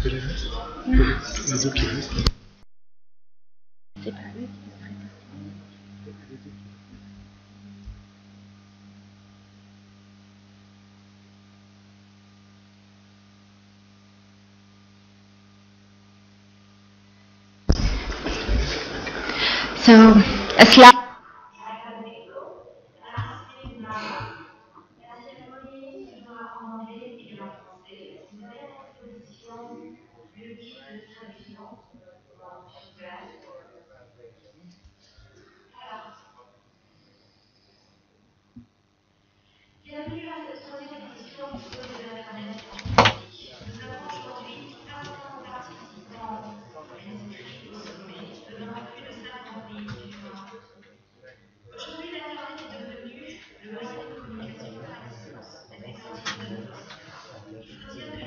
So, a slide.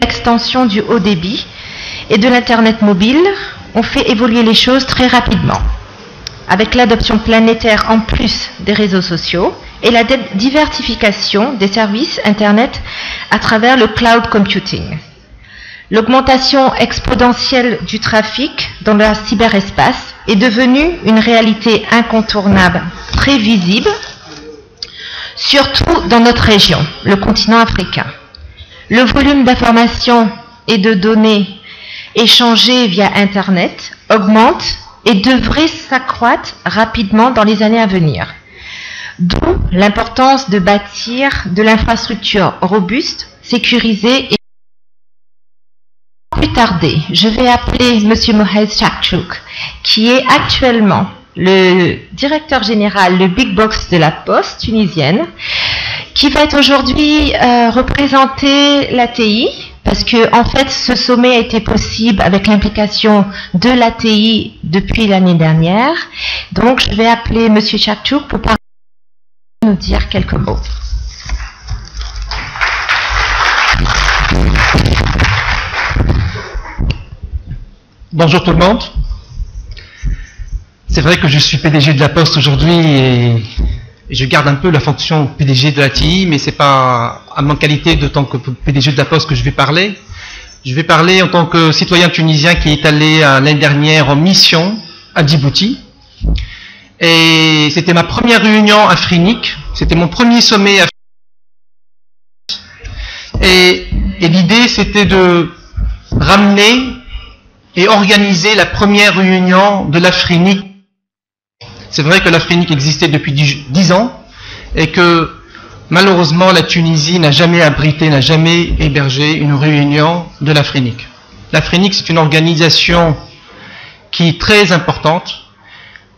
L'extension du haut débit et de l'Internet mobile ont fait évoluer les choses très rapidement. Avec l'adoption planétaire en plus des réseaux sociaux et la diversification des services Internet à travers le cloud computing. L'augmentation exponentielle du trafic dans le cyberespace est devenue une réalité incontournable, très visible, surtout dans notre région, le continent africain. Le volume d'informations et de données échangées via Internet augmente et devrait s'accroître rapidement dans les années à venir. D'où l'importance de bâtir de l'infrastructure robuste, sécurisée et plus tardée. Je vais appeler M. Mohamed Chakchouk, qui est actuellement le directeur général, le Big Box de la Poste tunisienne, qui va être aujourd'hui représenter l'ATI, parce que en fait ce sommet a été possible avec l'implication de l'ATI depuis l'année dernière. Donc je vais appeler M. Chakchouk pour nous dire quelques mots. Bonjour tout le monde. C'est vrai que je suis PDG de la Poste aujourd'hui et je garde un peu la fonction PDG de l'ATI, mais c'est pas à ma qualité de tant que PDG de la Poste que je vais parler. Je vais parler en tant que citoyen tunisien qui est allé l'année dernière en mission à Djibouti. Et c'était ma première réunion afrinique, c'était mon premier sommet afrinique. Et l'idée c'était de ramener et organiser la première réunion de l'Afrinique. C'est vrai que l'Afrinique existait depuis 10 ans et que malheureusement la Tunisie n'a jamais abrité, n'a jamais hébergé une réunion de l'Afrinique. L'Afrinique, c'est une organisation qui est très importante.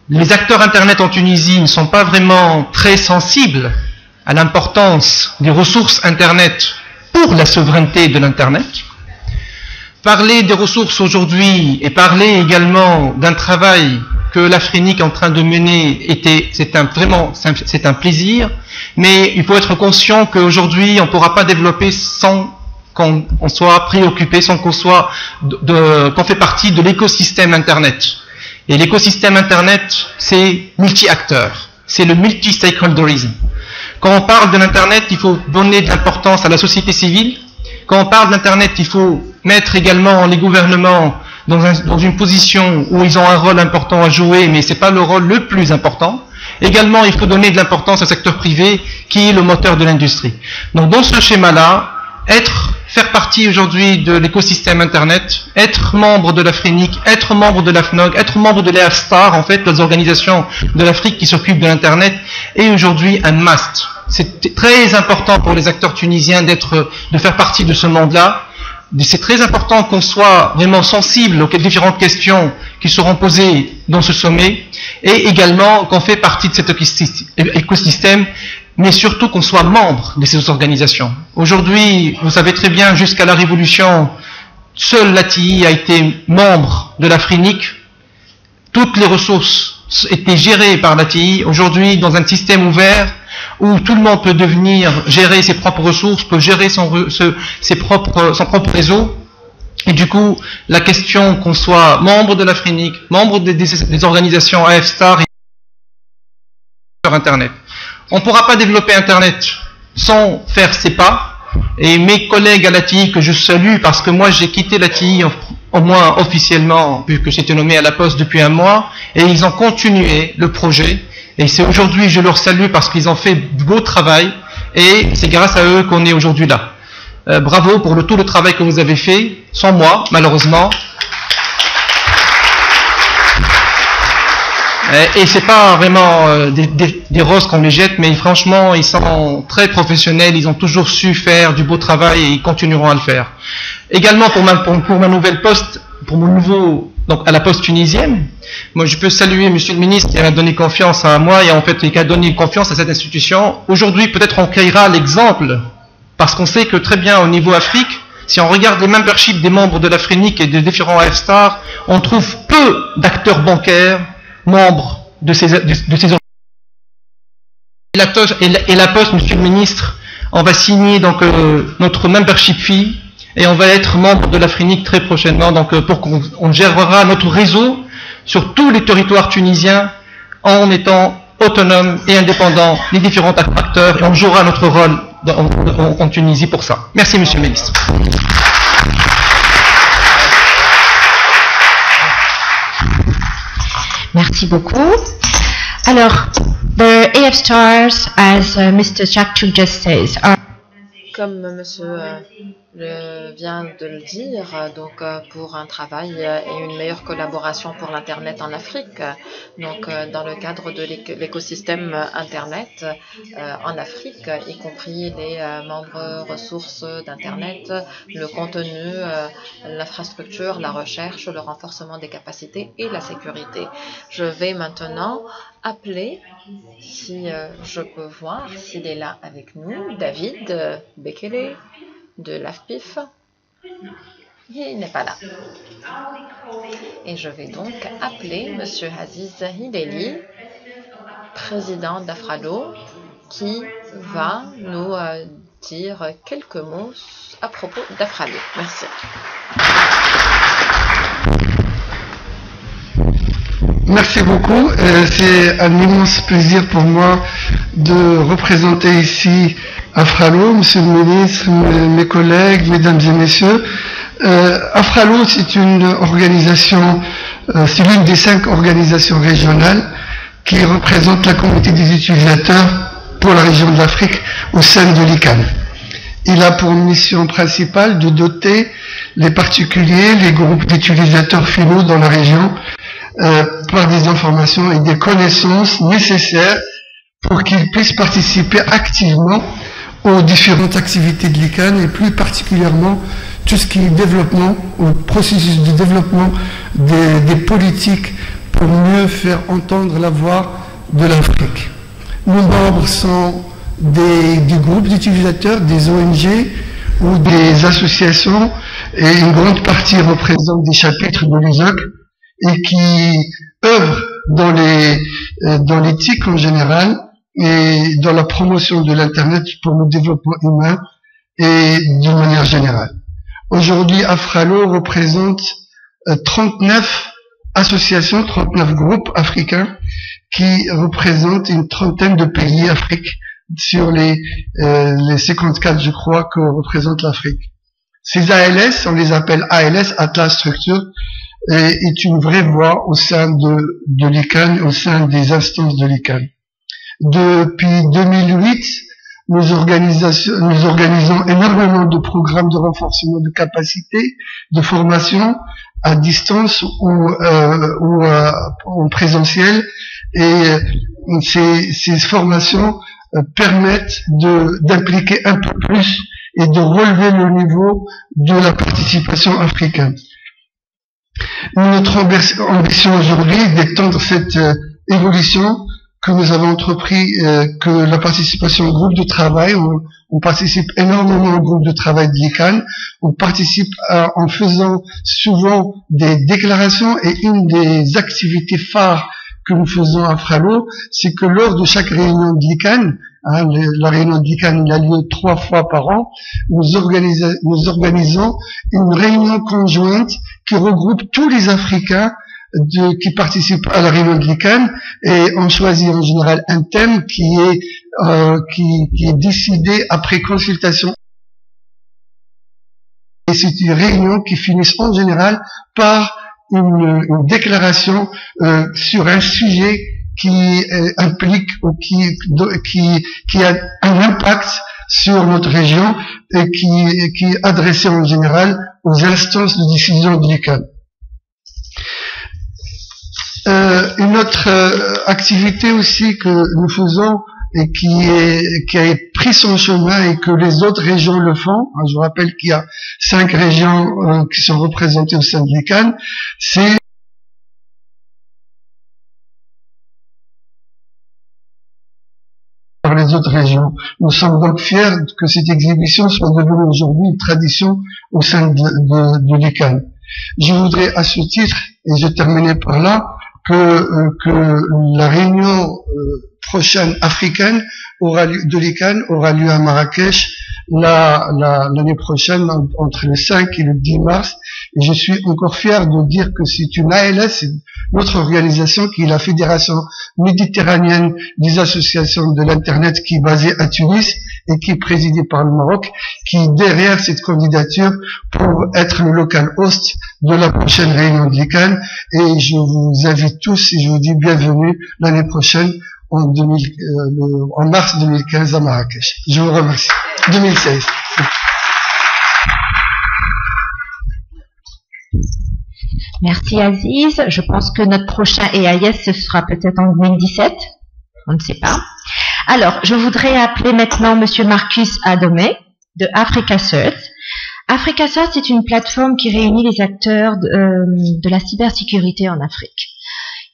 Les acteurs Internet en Tunisie ne sont pas vraiment très sensibles à l'importance des ressources Internet pour la souveraineté de l'Internet. Parler des ressources aujourd'hui et parler également d'un travail que l'Afrinique est en train de mener, c'est un plaisir, mais il faut être conscient qu'aujourd'hui on ne pourra pas développer sans qu'on soit préoccupé, sans qu'on fait partie de l'écosystème Internet. Et l'écosystème Internet, c'est multi-acteurs, c'est le multi-stakeholderism. Quand on parle de l'Internet, il faut donner de l'importance à la société civile. Quand on parle d'Internet, il faut mettre également les gouvernements dans une position où ils ont un rôle important à jouer, mais ce n'est pas le rôle le plus important. Également, il faut donner de l'importance au secteur privé, qui est le moteur de l'industrie. Donc, dans ce schéma-là, faire partie aujourd'hui de l'écosystème Internet, être membre de l'Afrinique, être membre de l'AFNOG, être membre de l'EAFSTAR, en fait, les organisations de l'Afrique qui s'occupent de l'Internet, est aujourd'hui un must. C'est très important pour les acteurs tunisiens de faire partie de ce monde-là. C'est très important qu'on soit vraiment sensible aux différentes questions qui seront posées dans ce sommet et également qu'on fait partie de cet écosystème, mais surtout qu'on soit membre de ces organisations. Aujourd'hui, vous savez très bien, jusqu'à la Révolution, seule l'ATI a été membre de l'Afrinique. Toutes les ressources étaient gérées par l'ATI. Aujourd'hui, dans un système ouvert, où tout le monde peut gérer ses propres ressources, peut gérer son propre réseau. Et du coup, la question qu'on soit membre de l'Afrinique, membre des organisations AFSTAR et sur Internet. On ne pourra pas développer Internet sans faire ces pas. et mes collègues à l'ATI que je salue parce que moi j'ai quitté l'ATI au moins officiellement puisque j'étais nommé à la poste depuis un mois et ils ont continué le projet et c'est aujourd'hui je leur salue parce qu'ils ont fait du beau travail et c'est grâce à eux qu'on est aujourd'hui là. Bravo pour tout le travail que vous avez fait, sans moi malheureusement. Et c'est pas vraiment des roses qu'on les jette, mais franchement, ils sont très professionnels, ils ont toujours su faire du beau travail et ils continueront à le faire. Également pour ma nouvelle poste, pour mon nouveau, donc à la poste tunisienne, moi je peux saluer Monsieur le ministre qui a donné confiance à moi et en fait qui a donné confiance à cette institution. Aujourd'hui, peut-être on créera l'exemple, parce qu'on sait que très bien au niveau Afrique, si on regarde les memberships des membres de l'Afrique et des différents F-Stars, on trouve peu d'acteurs bancaires membres de ces organisations. Et la poste, Monsieur le ministre, on va signer donc notre membership fee et on va être membre de l'Afrique très prochainement, donc pour qu'on gérera notre réseau sur tous les territoires tunisiens en étant autonome et indépendant des différents acteurs et on jouera notre rôle en Tunisie pour ça. Merci Monsieur le ministre. Merci beaucoup. Alors, the AF Stars, as Mr. Chakchuk just says, are... Comme monsieur vient de le dire, donc pour un travail et une meilleure collaboration pour l'Internet en Afrique. Donc dans le cadre de l'écosystème Internet en Afrique, y compris les membres ressources d'Internet, le contenu, l'infrastructure, la recherche, le renforcement des capacités et la sécurité. Je vais maintenant appeler, si je peux voir s'il est là avec nous, David Bekele de l'AFPIF. Il n'est pas là. Et je vais donc appeler Monsieur Aziz Hideli, président d'Afralo, qui va nous dire quelques mots à propos d'Afralo. Merci. Merci beaucoup. C'est un immense plaisir pour moi de représenter ici Afralo, Monsieur le ministre, mes collègues, mesdames et messieurs. Afralo, c'est une organisation, c'est l'une des 5 organisations régionales qui représente la communauté des utilisateurs pour la région de l'Afrique au sein de l'ICANN. Il a pour mission principale de doter les particuliers, les groupes d'utilisateurs finaux dans la région par des informations et des connaissances nécessaires pour qu'ils puissent participer activement aux différentes activités de l'ICANN et plus particulièrement tout ce qui est développement, au processus de développement des politiques pour mieux faire entendre la voix de l'Afrique. Nos membres sont des groupes d'utilisateurs, des ONG ou des associations et une grande partie représente des chapitres de l'USOC et qui œuvrent dans l'éthique en général et dans la promotion de l'Internet pour le développement humain et d'une manière générale. Aujourd'hui, Afralo représente 39 associations, 39 groupes africains qui représentent une trentaine de pays Afrique sur les 54, je crois, que représente l'Afrique. Ces ALS, on les appelle ALS, Atlas Structure, est une vraie voix au sein de l'ICANN, au sein des instances de l'ICANN. Depuis 2008, nous organisons énormément de programmes de renforcement de capacité, de formation à distance ou en présentiel, et ces formations permettent d'impliquer un peu plus et de relever le niveau de la participation africaine. Notre ambition aujourd'hui est d'étendre cette évolution que nous avons entrepris, que la participation au groupe de travail, on participe énormément au groupe de travail de l'ICANN, on participe en faisant souvent des déclarations, et une des activités phares que nous faisons à Afralo, c'est que lors de chaque réunion de l'ICANN, la réunion de l'ICANN a lieu 3 fois par an, nous organisons une réunion conjointe qui regroupe tous les Africains qui participent à la réunion de l'ICANN, et on choisit en général un thème qui est décidé après consultation Et c'est une réunion qui finit en général par une déclaration sur un sujet qui implique ou qui a un impact sur notre région et qui est adressé en général aux instances de décision de l'ICANN. Une autre activité aussi que nous faisons et qui a pris son chemin et que les autres régions le font, je vous rappelle qu'il y a 5 régions qui sont représentées au sein de l'ICANN, c'est par les autres régions. Nous sommes donc fiers que cette exhibition soit devenue aujourd'hui une tradition au sein de l'ICANN. Je voudrais à ce titre, et je terminerai par là, que la réunion prochaine africaine de l'ICANN aura lieu à Marrakech l'année prochaine entre le 5 et le 10 mars. Et je suis encore fier de dire que c'est une ALS, c'est notre organisation qui est la Fédération méditerranéenne des associations de l'Internet qui est basée à Tunis et qui est présidée par le Maroc, qui est derrière cette candidature pour être le local host de la prochaine réunion de l'ICANN. Et je vous invite tous et je vous dis bienvenue l'année prochaine en mars 2015 à Marrakech. Je vous remercie. 2016. Merci Aziz. Je pense que notre prochain EAS, ce sera peut-être en 2017. On ne sait pas. Alors, je voudrais appeler maintenant Monsieur Marcus Adomé de Africa Search. Africa Search est une plateforme qui réunit les acteurs de la cybersécurité en Afrique.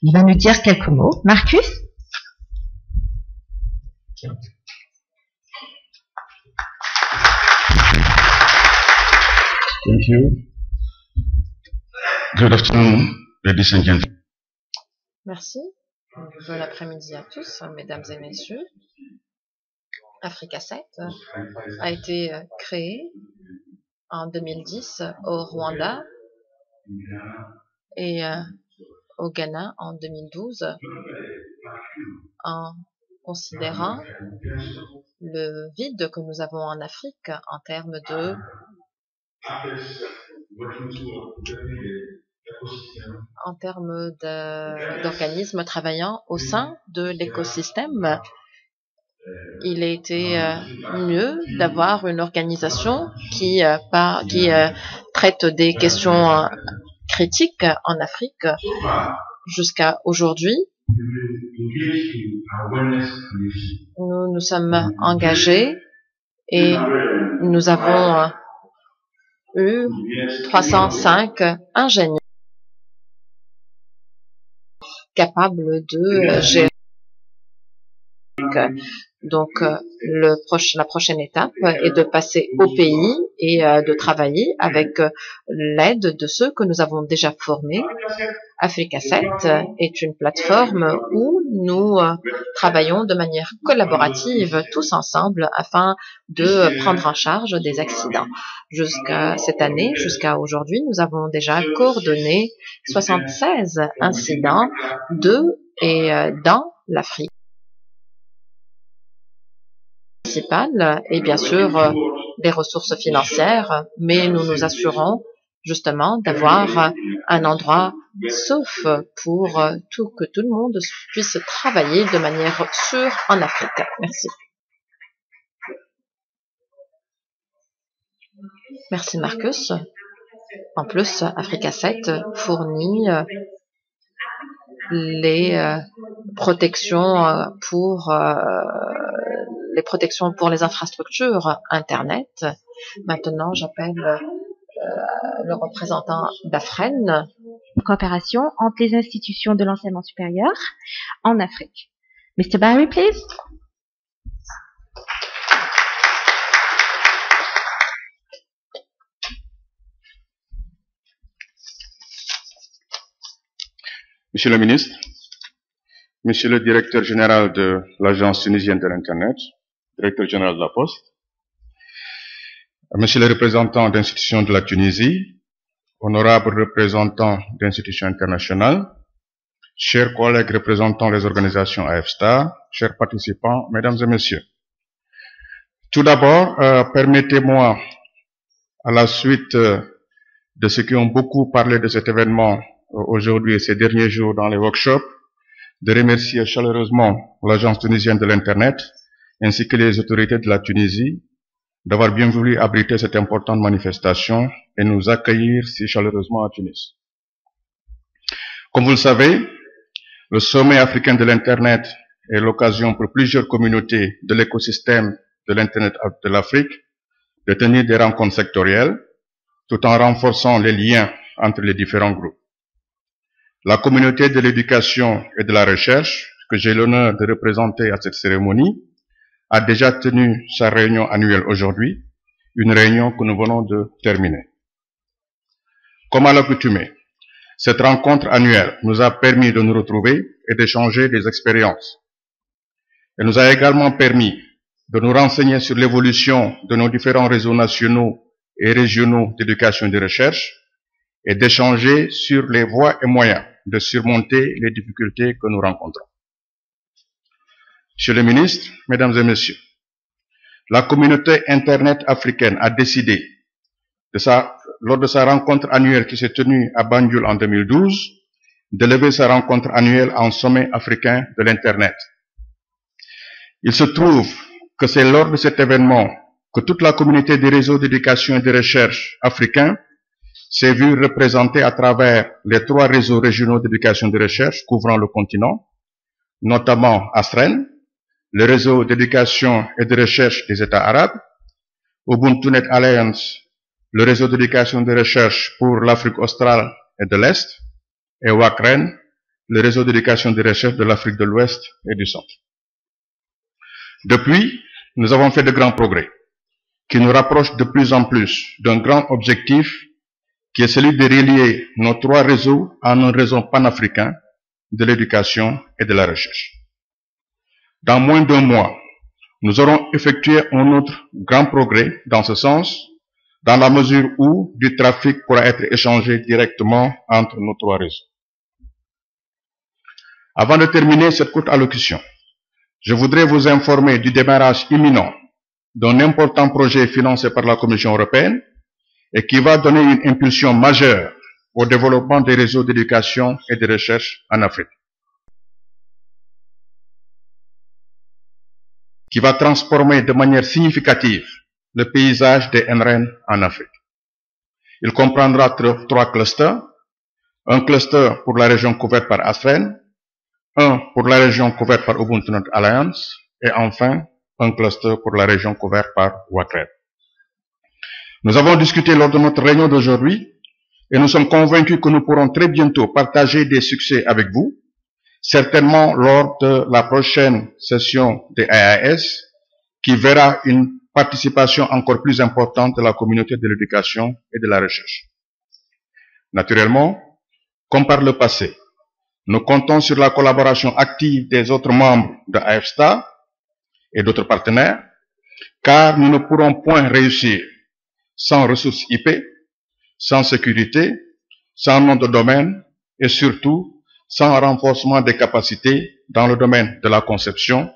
Il va nous dire quelques mots. Marcus? Thank you. Good afternoon, ladies and gentlemen. Merci. Bon après-midi à tous, mesdames et messieurs. Africa 7 a été créé en 2010 au Rwanda et au Ghana en 2012 en considérant le vide que nous avons en Afrique en termes d'organismes travaillant au sein de l'écosystème. Il a été mieux d'avoir une organisation qui traite des questions critiques en Afrique. Jusqu'à aujourd'hui, nous nous sommes engagés et nous avons eu 305 ingénieurs capables de gérer. Donc, la prochaine étape est de passer au pays et de travailler avec l'aide de ceux que nous avons déjà formés. Africa 7 est une plateforme où nous travaillons de manière collaborative tous ensemble afin de prendre en charge des accidents. Jusqu'à cette année, jusqu'à aujourd'hui, nous avons déjà coordonné 76 incidents dans l'Afrique principale et bien sûr les ressources financières, mais nous nous assurons justement d'avoir un endroit sauf pour que tout le monde puisse travailler de manière sûre en Afrique. Merci. Merci Marcus. En plus, Africa 7 fournit les protections pour les infrastructures Internet. Maintenant, j'appelle le représentant d'Afren. Coopération entre les institutions de l'enseignement supérieur en Afrique. Mr. Barry, please. Monsieur le ministre, Monsieur le directeur général de l'Agence tunisienne de l'Internet, directeur général de la Poste, Monsieur le représentant d'institutions de la Tunisie, honorables représentants d'institutions internationales, chers collègues représentant les organisations AFSTAR, chers participants, mesdames et messieurs. Tout d'abord, permettez-moi, à la suite de ceux qui ont beaucoup parlé de cet événement aujourd'hui et ces derniers jours dans les workshops, de remercier chaleureusement l'Agence tunisienne de l'Internet ainsi que les autorités de la Tunisie d'avoir bien voulu abriter cette importante manifestation et nous accueillir si chaleureusement à Tunis. Comme vous le savez, le sommet africain de l'Internet est l'occasion pour plusieurs communautés de l'écosystème de l'Internet de l'Afrique de tenir des rencontres sectorielles tout en renforçant les liens entre les différents groupes. La communauté de l'éducation et de la recherche, que j'ai l'honneur de représenter à cette cérémonie, a déjà tenu sa réunion annuelle aujourd'hui, une réunion que nous venons de terminer. Comme à l'accoutumée, cette rencontre annuelle nous a permis de nous retrouver et d'échanger des expériences. Elle nous a également permis de nous renseigner sur l'évolution de nos différents réseaux nationaux et régionaux d'éducation et de recherche et d'échanger sur les voies et moyens de surmonter les difficultés que nous rencontrons. Monsieur le ministre, Mesdames et Messieurs, la communauté Internet africaine a décidé, lors de sa rencontre annuelle qui s'est tenue à Banjul en 2012, d'élever sa rencontre annuelle en sommet africain de l'Internet. Il se trouve que c'est lors de cet événement que toute la communauté des réseaux d'éducation et de recherche africains s'est vue représentée à travers les 3 réseaux régionaux d'éducation et de recherche couvrant le continent, notamment ASREN, le réseau d'éducation et de recherche des États arabes, UbuntuNet Alliance, le réseau d'éducation et de recherche pour l'Afrique australe et de l'Est, et WACREN, le réseau d'éducation et de recherche de l'Afrique de l'Ouest et du Centre. Depuis, nous avons fait de grands progrès, qui nous rapprochent de plus en plus d'un grand objectif qui est celui de relier nos 3 réseaux en un réseau panafricain de l'éducation et de la recherche. Dans moins d'1 mois, nous aurons effectué un autre grand progrès dans ce sens, dans la mesure où du trafic pourra être échangé directement entre nos 3 réseaux. Avant de terminer cette courte allocution, je voudrais vous informer du démarrage imminent d'un important projet financé par la Commission européenne et qui va donner une impulsion majeure au développement des réseaux d'éducation et de recherche en Afrique, qui va transformer de manière significative le paysage des NRN en Afrique. Il comprendra 3 clusters, un cluster pour la région couverte par ASREN, un pour la région couverte par UbuntuNet Alliance, et enfin un cluster pour la région couverte par WACREN. Nous avons discuté lors de notre réunion d'aujourd'hui et nous sommes convaincus que nous pourrons très bientôt partager des succès avec vous, certainement lors de la prochaine session des AAS, qui verra une participation encore plus importante de la communauté de l'éducation et de la recherche. Naturellement, comme par le passé, nous comptons sur la collaboration active des autres membres de AFSTA et d'autres partenaires, car nous ne pourrons point réussir sans ressources IP, sans sécurité, sans nom de domaine et surtout sans renforcement des capacités dans le domaine de la conception,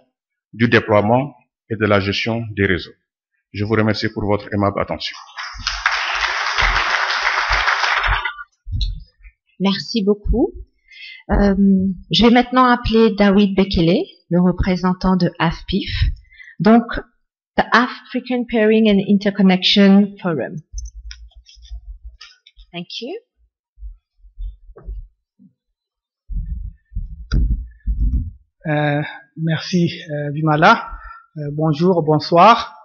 du déploiement et de la gestion des réseaux. Je vous remercie pour votre aimable attention. Merci beaucoup. Je vais maintenant appeler David Bekele, le représentant de AFPIF, donc the African Pairing and Interconnection Forum. Thank you. Merci Vimala. Bonjour, bonsoir.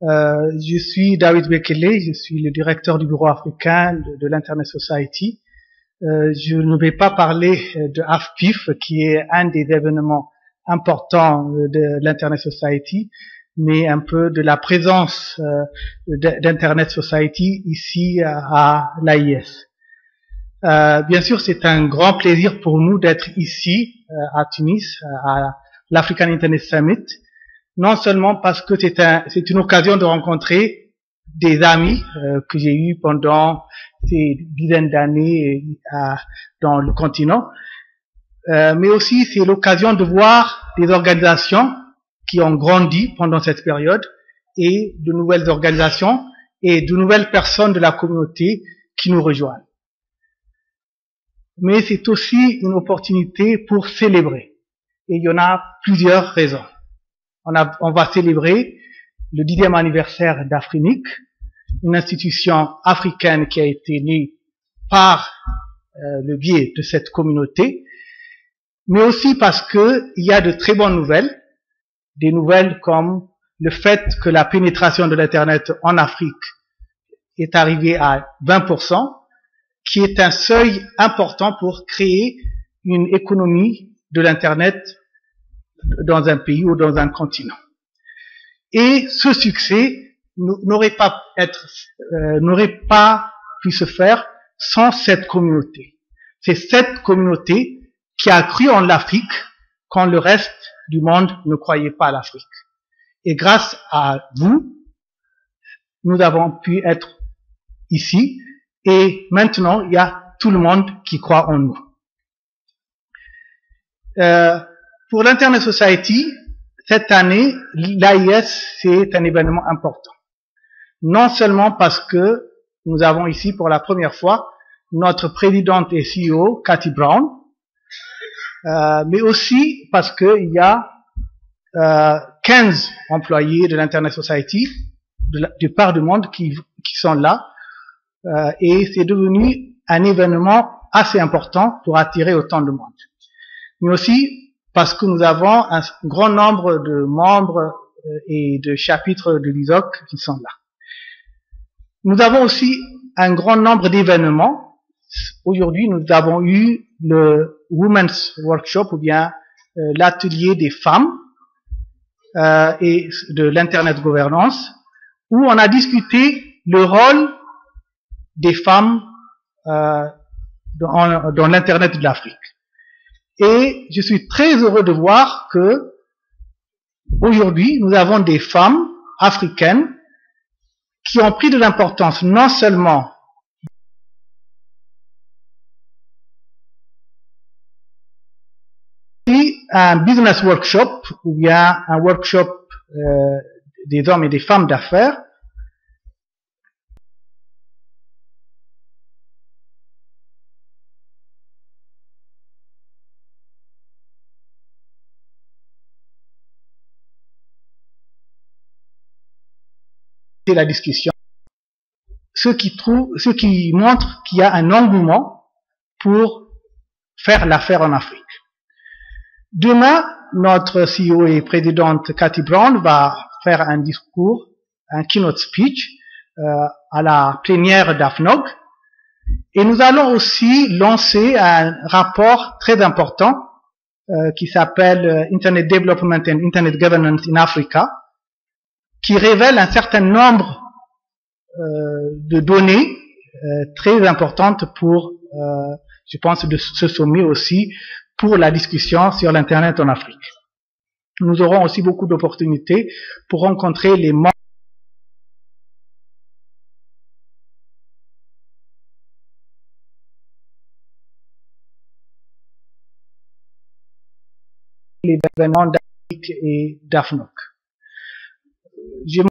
Je suis David Bekele, je suis le directeur du bureau africain de l'Internet Society. Je ne vais pas parler de AFPIF, qui est un des événements importants de l'Internet Society, mais un peu de la présence d'Internet Society ici à l'AIS. Bien sûr, c'est un grand plaisir pour nous d'être ici à Tunis, à l'African Internet Summit, non seulement parce que c'est une occasion de rencontrer des amis que j'ai eus pendant ces dizaines d'années dans le continent, mais aussi c'est l'occasion de voir des organisations qui ont grandi pendant cette période et de nouvelles organisations et de nouvelles personnes de la communauté qui nous rejoignent. Mais c'est aussi une opportunité pour célébrer. Et il y en a plusieurs raisons. On va célébrer le 10e anniversaire d'Afrinic, une institution africaine qui a été née par le biais de cette communauté, mais aussi parce que il y a de très bonnes nouvelles, des nouvelles comme le fait que la pénétration de l'Internet en Afrique est arrivée à 20%, qui est un seuil important pour créer une économie de l'Internet dans un pays ou dans un continent. Et ce succès n'aurait pas pu se faire sans cette communauté. C'est cette communauté qui a cru en l'Afrique quand le reste du monde ne croyait pas à l'Afrique. Et grâce à vous, nous avons pu être ici et maintenant il y a tout le monde qui croit en nous. Pour l'Internet Society, cette année, l'AIS, c'est un événement important. Non seulement parce que nous avons ici pour la première fois notre présidente et CEO, Cathy Brown, mais aussi parce qu'il y a 15 employés de l'Internet Society de part du monde qui sont là, et c'est devenu un événement assez important pour attirer autant de monde. Mais aussi parce que nous avons un grand nombre de membres et de chapitres de l'ISOC qui sont là. Nous avons aussi un grand nombre d'événements. Aujourd'hui, nous avons eu le Women's Workshop, ou bien l'atelier des femmes et de l'Internet Governance, où on a discuté le rôle des femmes dans l'Internet de l'Afrique. Et je suis très heureux de voir que aujourd'hui, nous avons des femmes africaines qui ont pris de l'importance non seulement un business workshop ou bien un workshop des hommes et des femmes d'affaires, c'est la discussion, ce qui montre qu'il y a un engouement pour faire l'affaire en Afrique. Demain, notre CEO et présidente Cathy Brown va faire un discours, un keynote speech à la plénière d'AFNOG, et nous allons aussi lancer un rapport très important qui s'appelle Internet Development and Internet Governance in Africa, qui révèle un certain nombre de données très importantes pour, je pense, de ce sommet aussi pour la discussion sur l'Internet en Afrique. Nous aurons aussi beaucoup d'opportunités pour rencontrer les membres des événements d'Afrique et d'AFNOG.